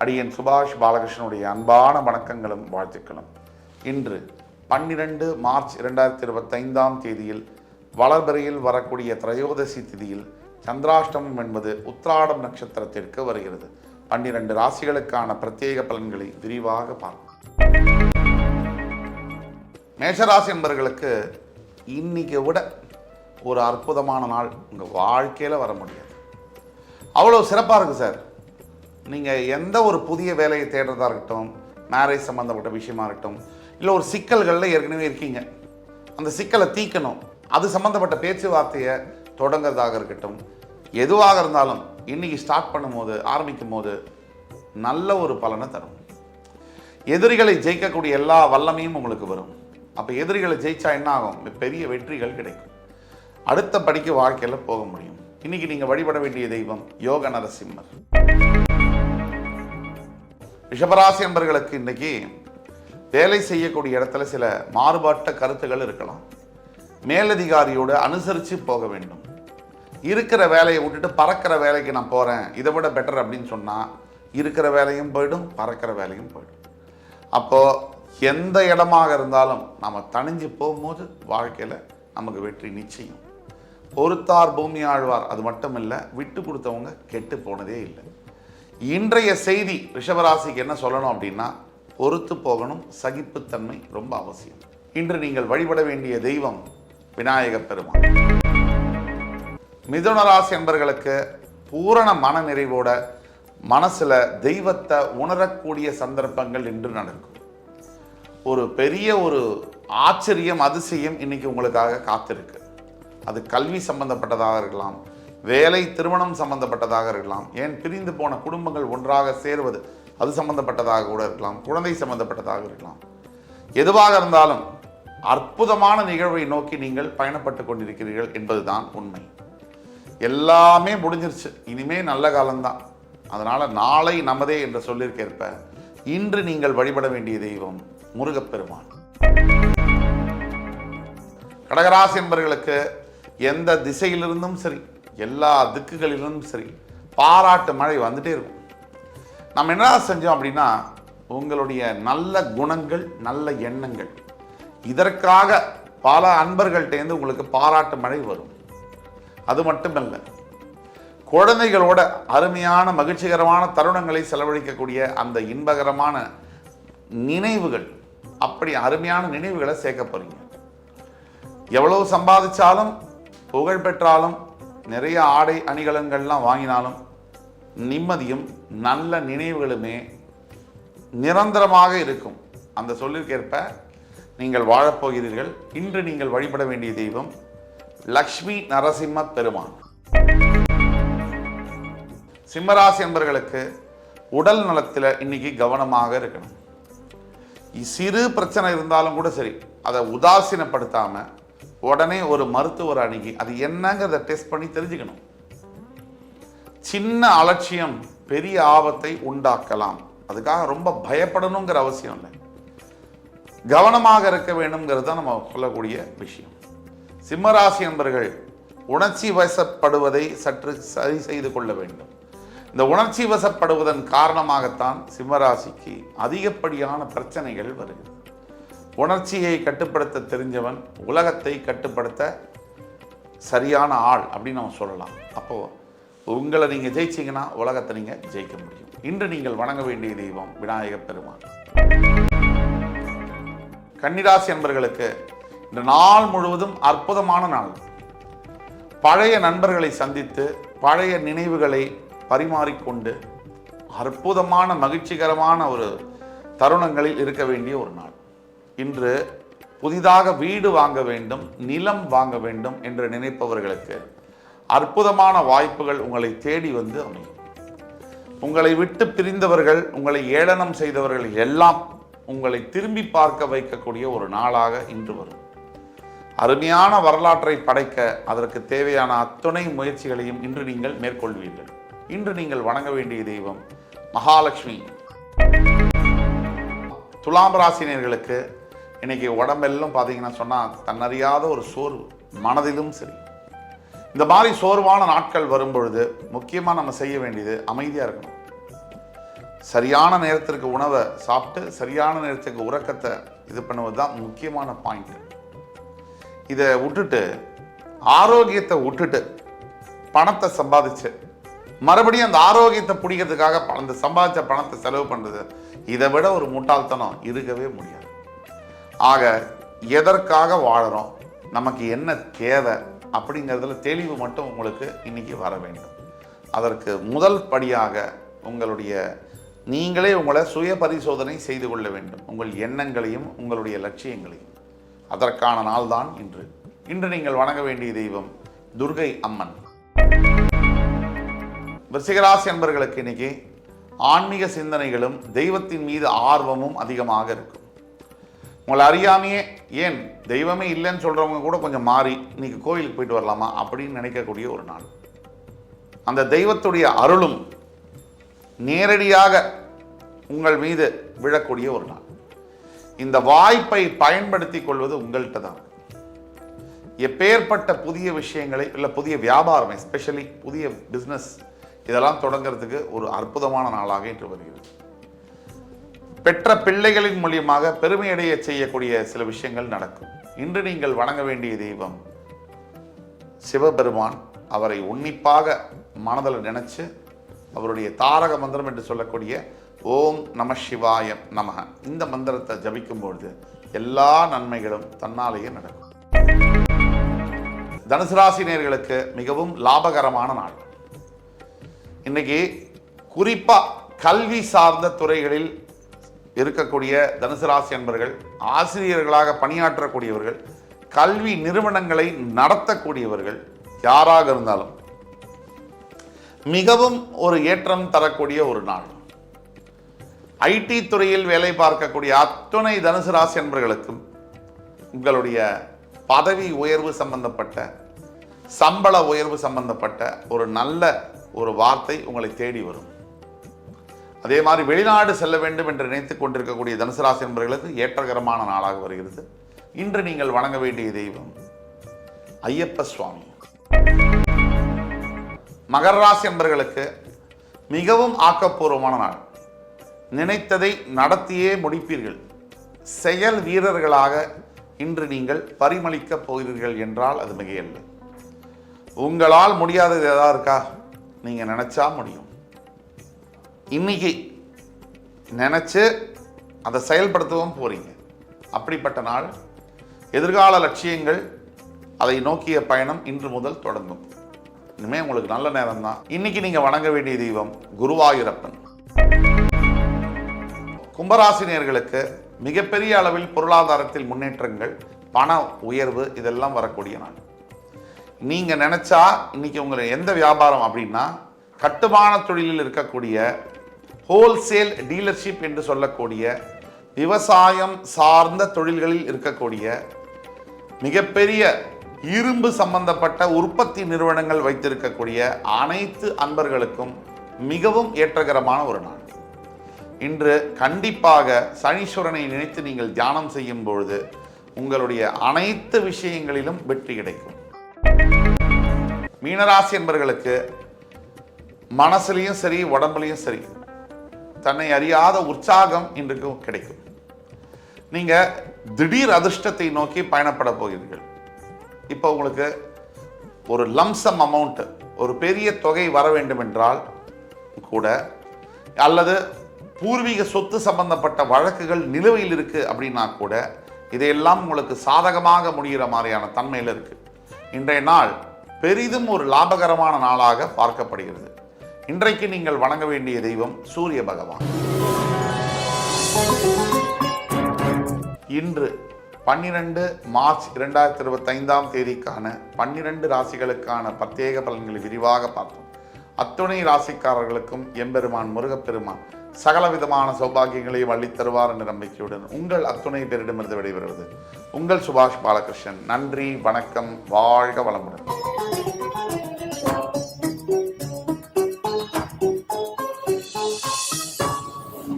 அடியன் சுபாஷ் பாலகிருஷ்ணனுடைய அன்பான வணக்கங்களும் வாழ்த்துக்களும். இன்று 12 மார்ச் 2025 தேதியில் வளர்பிறையில் வரக்கூடிய திரையோதசி திதியில் சந்திராஷ்டமம் என்பது உத்திராடம் நட்சத்திரத்திற்கு வருகிறது. 12 ராசிகளுக்கான பிரத்யேக பலன்களை விரிவாக பார்ப்போம். மேஷராசி என்பவர்களுக்கு இன்னைக்கு விட ஒரு அற்புதமான நாள் உங்கள் வாழ்க்கையில் வர முடியாது. அவ்வளோ சிறப்பாக இருக்குது சார். நீங்கள் எந்த ஒரு புதிய வேலையை தேடுறதா இருக்கட்டும், மேரேஜ் சம்மந்தப்பட்ட விஷயமா இருக்கட்டும், இல்லை ஒரு சிக்கல்களில் ஏற்கனவே இருக்கீங்க, அந்த சிக்கலை தீர்க்கணும், அது சம்மந்தப்பட்ட பேச்சுவார்த்தையை தொடங்குறதாக இருக்கட்டும், எதுவாக இருந்தாலும் இன்றைக்கி ஸ்டார்ட் பண்ணும்போது ஆரம்பிக்கும் போது நல்ல ஒரு பலனை தரும். எதிரிகளை ஜெயிக்கக்கூடிய எல்லா வல்லமையும் உங்களுக்கு வரும். அப்போ எதிரிகளை ஜெயிச்சா என்ன ஆகும்? பெரிய வெற்றிகள் கிடைக்கும். அடுத்த படிக்கு வாழ்க்கையில் போக முடியும். இன்னைக்கு நீங்கள் வழிபட வேண்டிய தெய்வம் யோக நரசிம்மர். ரிஷபராசி என்பவர்களுக்கு இன்னைக்கு வேலை செய்யக்கூடிய இடத்துல சில மாறுபட்ட கருத்துக்கள் இருக்கலாம். மேலதிகாரியோடு அனுசரித்து போக வேண்டும். இருக்கிற வேலையை விட்டுட்டு பறக்கிற வேலைக்கு நான் போகிறேன், இதை விட பெட்டர் அப்படின்னு சொன்னால் இருக்கிற வேலையும் போயிடும், பறக்கிற வேலையும் போயிடும். அப்போது எந்த இடமாக இருந்தாலும் நம்ம தணிஞ்சு போகும்போது வாழ்க்கையில் நமக்கு வெற்றி நிச்சயம். பொறுத்தார் பூமி ஆழ்வார், அது மட்டும் இல்லை, விட்டு கொடுத்தவங்க கெட்டு போனதே இல்லை. இன்றைய செய்தி ரிஷபராசிக்கு என்ன சொல்லணும் அப்படின்னா, பொறுத்து போகணும், சகிப்புத்தன்மை ரொம்ப அவசியம். இன்று நீங்கள் வழிபட வேண்டிய தெய்வம் விநாயக பெருமான். மிதுன ராசி என்பவர்களுக்கு பூரண மன நிறைவோட மனசுல தெய்வத்தை உணரக்கூடிய சந்தர்ப்பங்கள் இன்று நடக்கும். ஒரு பெரிய ஒரு ஆச்சரியம், அதிசயம் இன்னைக்கு உங்களுக்காக காத்திருக்கு. அது கல்வி சம்பந்தப்பட்டதாக இருக்கலாம், வேலை திருமணம் சம்பந்தப்பட்டதாக இருக்கலாம், ஏன் பிரிந்து போன குடும்பங்கள் ஒன்றாக சேருவது அது சம்பந்தப்பட்டதாக கூட இருக்கலாம், குழந்தை சம்பந்தப்பட்டதாக இருக்கலாம். எதுவாக இருந்தாலும் அற்புதமான நிகழ்வை நோக்கி நீங்கள் பயணப்பட்டு கொண்டிருக்கிறீர்கள் என்பதுதான் உண்மை. எல்லாமே முடிஞ்சிருச்சு, இனிமே நல்ல காலம்தான். அதனால நாளை நமதே என்று சொல்லியிருக்கேற்ப இன்று நீங்கள் வழிபட வேண்டிய தெய்வம் முருகப்பெருமான். கடகராசி என்பவர்களுக்கு எந்த திசையிலிருந்தும் சரி, எல்லா திக்குகளிலிருந்தும் சரி, பாராட்டு மழை வந்துட்டே இருக்கும். நம்ம என்ன செஞ்சோம் அப்படின்னா, உங்களுடைய நல்ல குணங்கள், நல்ல எண்ணங்கள், இதற்காக பல அன்பர்கள்டேருந்து உங்களுக்கு பாராட்டு மழை வரும். அது மட்டுமல்ல, குழந்தைகளோட அருமையான மகிழ்ச்சிகரமான தருணங்களை செலவழிக்கக்கூடிய அந்த இன்பகரமான நினைவுகள், அப்படி அருமையான நினைவுகளை சேர்க்க போறீங்க. எவ்வளவு சம்பாதிச்சாலும், புகழ் பெற்றாலும், நிறைய ஆடை அணிகலன்கள்லாம் வாங்கினாலும் நிம்மதியும் நல்ல நினைவுகளுமே நிரந்தரமாக இருக்கும். அந்த சொல்லிற்கேற்ப நீங்கள் வாழப்போகிறீர்கள். இன்று நீங்கள் வழிபட வேண்டிய தெய்வம் லக்ஷ்மி நரசிம்ம பெருமான். சிம்மராசி என்பவர்களுக்கு உடல் நலத்தில் இன்னைக்கு கவனமாக இருக்கணும். சிறு பிரச்சனை இருந்தாலும் கூட சரி, அதை உதாசீனப்படுத்தாம உடனே ஒரு மருத்துவர் அணுகி அது என்னங்கிறத டெஸ்ட் பண்ணி தெரிஞ்சுக்கணும். சின்ன அலட்சியம் பெரிய ஆபத்தை உண்டாக்கலாம். அதுக்காக ரொம்ப பயப்படணுங்கிற அவசியம் இல்லை. கவனமாக இருக்க வேண்டும்ங்கிறது தான் நம்ம சொல்லக்கூடிய விஷயம். சிம்மராசி என்பவர்கள் உணர்ச்சி வசப்படுவதை சற்று சரி செய்து கொள்ள வேண்டும். இந்த உணர்ச்சி வசப்படுவதன் காரணமாகத்தான் சிம்மராசிக்கு அதிகப்படியான பிரச்சனைகள் வருகிறது. உணர்ச்சியை கட்டுப்படுத்த தெரிஞ்சவன் உலகத்தை கட்டுப்படுத்த சரியான ஆள் அப்படின்னு நம்ம சொல்லலாம். அப்போது உங்களை நீங்கள் ஜெயிச்சிங்கன்னா உலகத்தை நீங்கள் ஜெயிக்க முடியும். இன்று நீங்கள் வணங்க வேண்டிய தெய்வம் விநாயக பெருமான். கன்னிராசி என்பவர்களுக்கு இந்த நாள் முழுவதும் அற்புதமான நாள். பழைய நண்பர்களை சந்தித்து பழைய நினைவுகளை பரிமாறிக்கொண்டு அற்புதமான மகிழ்ச்சிகரமான ஒரு தருணங்களில் இருக்க வேண்டிய ஒரு நாள். இன்று புதிதாக வீடு வாங்க வேண்டும், நிலம் வாங்க வேண்டும் என்று நினைப்பவர்களுக்கு அற்புதமான வாய்ப்புகள் உங்களை தேடி வந்து அமையும். உங்களை விட்டு பிரிந்தவர்கள், உங்களை ஏளனம் செய்தவர்கள் எல்லாம் உங்களை திரும்பி பார்க்க வைக்கக்கூடிய ஒரு நாளாக இன்று வரும். அருமையான வரலாற்றை படைக்க அதற்கு தேவையான அத்துணை முயற்சிகளையும் இன்று நீங்கள் மேற்கொள்வீர்கள். இன்று நீங்கள் வணங்க வேண்டிய தெய்வம் மகாலட்சுமி. துலாம் ராசினியர்களுக்கு இன்னைக்கு உடம்பெல்லாம் பார்த்தீங்கன்னா சொன்னால் தன்னறியாத ஒரு சோர்வு, மனதிலும் சரி. இந்த மாதிரி சோர்வான நாட்கள் வரும்பொழுது முக்கியமாக நம்ம செய்ய வேண்டியது அமைதியாக இருக்கணும். சரியான நேரத்திற்கு உணவை சாப்பிட்டு சரியான நேரத்துக்கு உறக்கத்தை இது பண்ணுவது தான் முக்கியமான பாயிண்ட். இதை விட்டுட்டு ஆரோக்கியத்தை விட்டுட்டு பணத்தை சம்பாதிச்சு மறுபடியும் அந்த ஆரோக்கியத்தை பிடிக்கிறதுக்காக அந்த சம்பாதிச்ச பணத்தை செலவு பண்ணுறது, இதை விட ஒரு முட்டாள்தனம் இருக்கவே முடியாது. ஆக எதற்காக வாழறோம், நமக்கு என்ன தேவை அப்படிங்கிறதுல தெளிவு மட்டும் உங்களுக்கு இன்னைக்கு வர வேண்டும். அதற்கு முதல் படியாக உங்களுடைய நீங்களே உங்களை சுய பரிசோதனை செய்து கொள்ள வேண்டும், உங்கள் எண்ணங்களையும் உங்களுடைய லட்சியங்களையும். அதற்கான நாள் தான் இன்று. இன்று நீங்கள் வணங்க வேண்டிய தெய்வம் துர்கை அம்மன். விருச்சிகராசி என்பவர்களுக்கு இன்னைக்கு ஆன்மீக சிந்தனைகளும் தெய்வத்தின் மீது ஆர்வமும் அதிகமாக இருக்கும். உங்களை அறியாமையே, ஏன் தெய்வமே இல்லைன்னு சொல்றவங்க கூட கொஞ்சம் மாறி இன்னைக்கு கோயிலுக்கு போயிட்டு வரலாமா அப்படின்னு நினைக்கக்கூடிய ஒரு நாள். அந்த தெய்வத்துடைய அருளும் நேரடியாக உங்கள் மீது விழக்கூடிய ஒரு நாள். இந்த வாய்ப்பை பயன்படுத்தி கொள்வது உங்கள்கிட்ட தான். எப்பேற்பட்ட புதிய விஷயங்களை இல்லை புதிய வியாபாரம், எஸ்பெஷலி புதிய பிஸ்னஸ், இதெல்லாம் தொடங்கிறதுக்கு ஒரு அற்புதமான நாளாக இன்று வருகிறது. பெற்ற பிள்ளைகளின் மூலியமாக பெருமையடைய செய்யக்கூடிய சில விஷயங்கள் நடக்கும். இன்று நீங்கள் வணங்க வேண்டிய தெய்வம் சிவபெருமான். அவரை உன்னிப்பாக மனதில் நினைச்சு அவருடைய தாரக மந்திரம் என்று சொல்லக்கூடிய ஓம் நம சிவாய நமக இந்த மந்திரத்தை ஜபிக்கும் பொழுது எல்லா நன்மைகளும் தன்னாலேயே நடக்கும். தனுசு ராசி நேயர்களுக்கு மிகவும் லாபகரமான நாள். இன்னைக்கு குறிப்பா கல்வி சார்ந்த துறைகளில் இருக்கக்கூடிய தனுசு ராசி என்பவர்கள், ஆசிரியர்களாக பணியாற்றக்கூடியவர்கள், கல்வி நிறுவனங்களை நடத்தக்கூடியவர்கள் யாராக இருந்தாலும் மிகவும் ஒரு ஏற்றம் தரக்கூடிய ஒரு நாள். ஐடி துறையில் வேலை பார்க்கக்கூடிய அத்துணை தனுசு ராசி என்பவர்களுக்கும் உங்களுடைய பதவி உயர்வு சம்பந்தப்பட்ட, சம்பள உயர்வு சம்பந்தப்பட்ட ஒரு நல்ல ஒரு வார்த்தை உங்களை தேடி வரும். அதே மாதிரி வெளிநாடு செல்ல வேண்டும் என்று நினைத்துக் கொண்டிருக்கக்கூடிய தனுசு ராசி என்பவர்களுக்கு ஏற்றகரமான நாளாக வருகிறது. இன்று நீங்கள் வணங்க வேண்டிய தெய்வம் ஐயப்ப சுவாமி. மகர ராசி என்பவர்களுக்கு மிகவும் ஆக்கப்பூர்வமான நாள். நினைத்ததை நடத்தியே முடிப்பீர்கள். செயல் வீரர்களாக இன்று நீங்கள் பரிமளிக்கப் போகிறீர்கள் என்றால் அது மிகையல்ல. உங்களால் முடியாதது ஏதாவது இருக்கா? நீங்க நினைச்சா முடியும். இன்னைக்கு நினைச்சு அதை செயல்படுத்தவும் போறீங்க. அப்படிப்பட்ட நாள். எதிர்கால லட்சியங்கள், அதை நோக்கிய பயணம் இன்று முதல் தொடங்கும். இனிமே உங்களுக்கு நல்ல நேரம் தான். இன்னைக்கு நீங்க வணங்க வேண்டிய தெய்வம் குருவாயூரப்பன். கும்பராசினியர்களுக்கு மிகப்பெரிய அளவில் பொருளாதாரத்தில் முன்னேற்றங்கள், பண உயர்வு, இதெல்லாம் வரக்கூடிய நாள். நீங்க நினைச்சா இன்னைக்கு உங்களுக்கு எந்த வியாபாரம் அப்படின்னா, கட்டுமான தொழிலில் இருக்கக்கூடிய ஹோல்சேல் டீலர்ஷிப் என்று சொல்லக்கூடிய விவசாயம் சார்ந்த தொழில்களில் இருக்கக்கூடிய மிகப்பெரிய இரும்பு சம்பந்தப்பட்ட உற்பத்தி நிறுவனங்கள் வைத்திருக்கக்கூடிய அனைத்து அன்பர்களுக்கும் மிகவும் ஏற்றகரமான ஒரு நாள். இன்று கண்டிப்பாக சனீஸ்வரனை நினைத்து நீங்கள் தியானம் செய்யும் பொழுது உங்களுடைய அனைத்து விஷயங்களிலும் வெற்றி கிடைக்கும். மீனராசி என்பவர்களுக்கு மனசுலையும் சரி உடம்புலையும் சரி தன்னை அறியாத உற்சாகம் இன்றைக்கு கிடைக்கும். நீங்க திடீர் அதிர்ஷ்டத்தை நோக்கி பயணப்பட போகிறீர்கள். இப்போ உங்களுக்கு ஒரு லம்சம் அமௌண்ட், ஒரு பெரிய தொகை வர வேண்டும் என்றால் கூட, அல்லது பூர்வீக சொத்து சம்பந்தப்பட்ட வழக்குகள் நிலுவையில் இருக்கு அப்படின்னா கூட, இதையெல்லாம் உங்களுக்கு சாதகமாக முடிகிற மாதிரியான தன்மையில் இருக்கு. இன்றைய நாள் பெரிதும் ஒரு லாபகரமான நாளாக பார்க்கப்படுகிறது. இன்றைக்கு நீங்கள் வணங்க வேண்டிய தெய்வம் சூரிய பகவான். இன்று 12 மார்ச் 2025 12 ராசிகளுக்கான பிரத்யேக பலன்களை விரிவாக பார்த்தோம். அத்துணை ராசிக்காரர்களுக்கும் எம்பெருமான் முருகப்பெருமான் சகல விதமான சௌபாகியங்களையும் அள்ளித் தருவார் என்ற நம்பிக்கையுடன் உங்கள் அத்துணை பேரிடமிருந்து விடைபெறுவது உங்கள் சுபாஷ் பாலகிருஷ்ணன். நன்றி, வணக்கம், வாழ்க வளமுடன்.